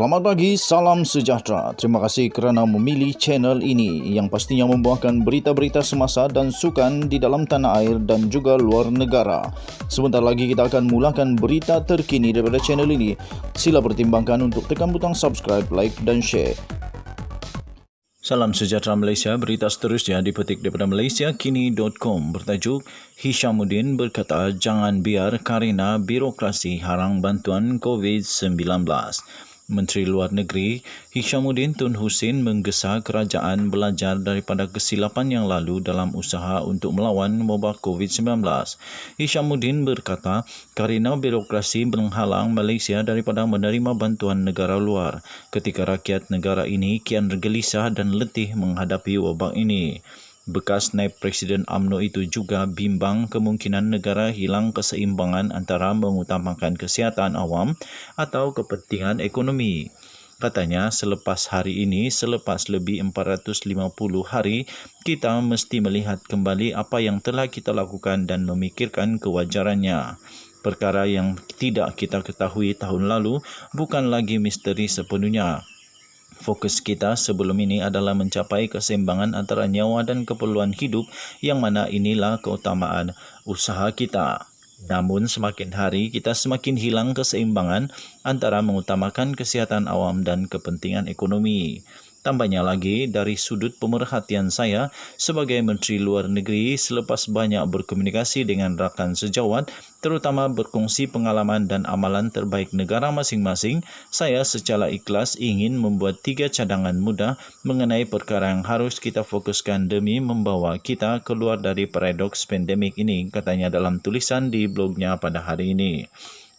Selamat pagi, salam sejahtera. Terima kasih kerana memilih channel ini yang pastinya membawakan berita-berita semasa dan sukan di dalam tanah air dan juga luar negara. Sebentar lagi kita akan mulakan berita terkini daripada channel ini. Sila pertimbangkan untuk tekan butang subscribe, like dan share. Salam sejahtera Malaysia, berita seterusnya dipetik daripada malaysiakini.com bertajuk Hishamuddin berkata jangan biar karena birokrasi harang bantuan COVID-19. Menteri Luar Negeri Hishamuddin Tun Hussein menggesa kerajaan belajar daripada kesilapan yang lalu dalam usaha untuk melawan wabak COVID-19. Hishamuddin berkata kerana birokrasi menghalang Malaysia daripada menerima bantuan negara luar ketika rakyat negara ini kian gelisah dan letih menghadapi wabak ini. Bekas naib Presiden UMNO itu juga bimbang kemungkinan negara hilang keseimbangan antara mengutamakan kesihatan awam atau kepentingan ekonomi. Katanya, selepas hari ini, selepas lebih 450 hari, kita mesti melihat kembali apa yang telah kita lakukan dan memikirkan kewajarannya. Perkara yang tidak kita ketahui tahun lalu bukan lagi misteri sepenuhnya. Fokus kita sebelum ini adalah mencapai keseimbangan antara nyawa dan keperluan hidup yang mana inilah keutamaan usaha kita. Namun semakin hari kita semakin hilang keseimbangan antara mengutamakan kesihatan awam dan kepentingan ekonomi. Tambahnya lagi, dari sudut pemerhatian saya sebagai Menteri Luar Negeri selepas banyak berkomunikasi dengan rakan sejawat, terutama berkongsi pengalaman dan amalan terbaik negara masing-masing, saya secara ikhlas ingin membuat 3 cadangan mudah mengenai perkara yang harus kita fokuskan demi membawa kita keluar dari paradoks pandemik ini, katanya dalam tulisan di blognya pada hari ini.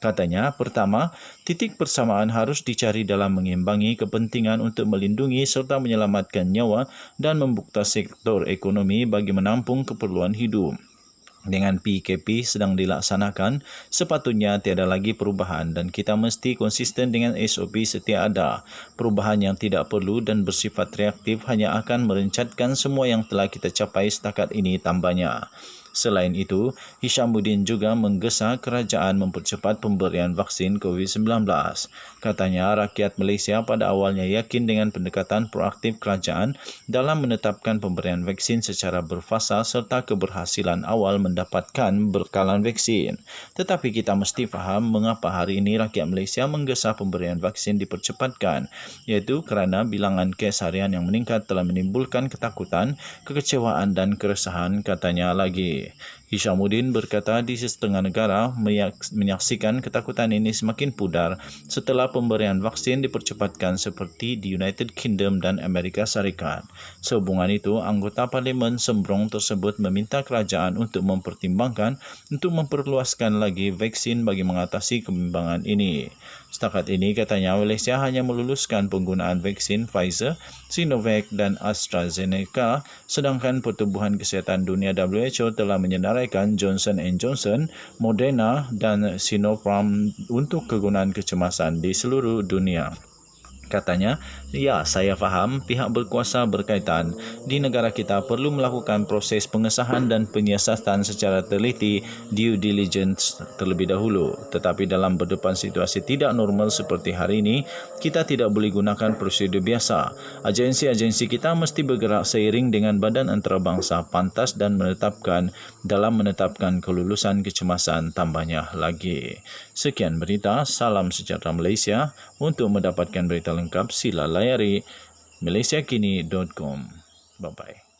Katanya, pertama, titik persamaan harus dicari dalam mengimbangi kepentingan untuk melindungi serta menyelamatkan nyawa dan membuka sektor ekonomi bagi menampung keperluan hidup. Dengan PKP sedang dilaksanakan, sepatutnya tiada lagi perubahan dan kita mesti konsisten dengan SOP setia ada. Perubahan yang tidak perlu dan bersifat reaktif hanya akan merencatkan semua yang telah kita capai setakat ini, tambahnya. Selain itu, Hishamuddin juga menggesa kerajaan mempercepat pemberian vaksin COVID-19. Katanya, rakyat Malaysia pada awalnya yakin dengan pendekatan proaktif kerajaan dalam menetapkan pemberian vaksin secara berfasa serta keberhasilan awal mendapatkan bekalan vaksin. Tetapi kita mesti faham mengapa hari ini rakyat Malaysia menggesa pemberian vaksin dipercepatkan, iaitu kerana bilangan kes harian yang meningkat telah menimbulkan ketakutan, kekecewaan dan keresahan, katanya lagi. Hishamuddin berkata di setengah negara menyaksikan ketakutan ini semakin pudar setelah pemberian vaksin dipercepatkan seperti di United Kingdom dan Amerika Syarikat. Sehubungan itu, anggota Parlimen Sembrong tersebut meminta kerajaan untuk mempertimbangkan untuk memperluaskan lagi vaksin bagi mengatasi kebimbangan ini. Setakat ini, katanya Malaysia hanya meluluskan penggunaan vaksin Pfizer, Sinovac dan AstraZeneca, sedangkan Pertubuhan Kesihatan Dunia WHO telah menyenaraikan Johnson & Johnson, Moderna dan Sinopharm untuk kegunaan kecemasan di seluruh dunia. Katanya, ya, saya faham pihak berkuasa berkaitan di negara kita perlu melakukan proses pengesahan dan penyiasatan secara teliti due diligence terlebih dahulu. Tetapi dalam berdepan situasi tidak normal seperti hari ini, kita tidak boleh gunakan prosedur biasa. Agensi-agensi kita mesti bergerak seiring dengan badan antarabangsa pantas dan menetapkan kelulusan kecemasan, tambahnya lagi. Sekian berita, salam sejahtera Malaysia. Untuk mendapatkan berita lengkap, sila layari malaysiakini.com. Bye-bye.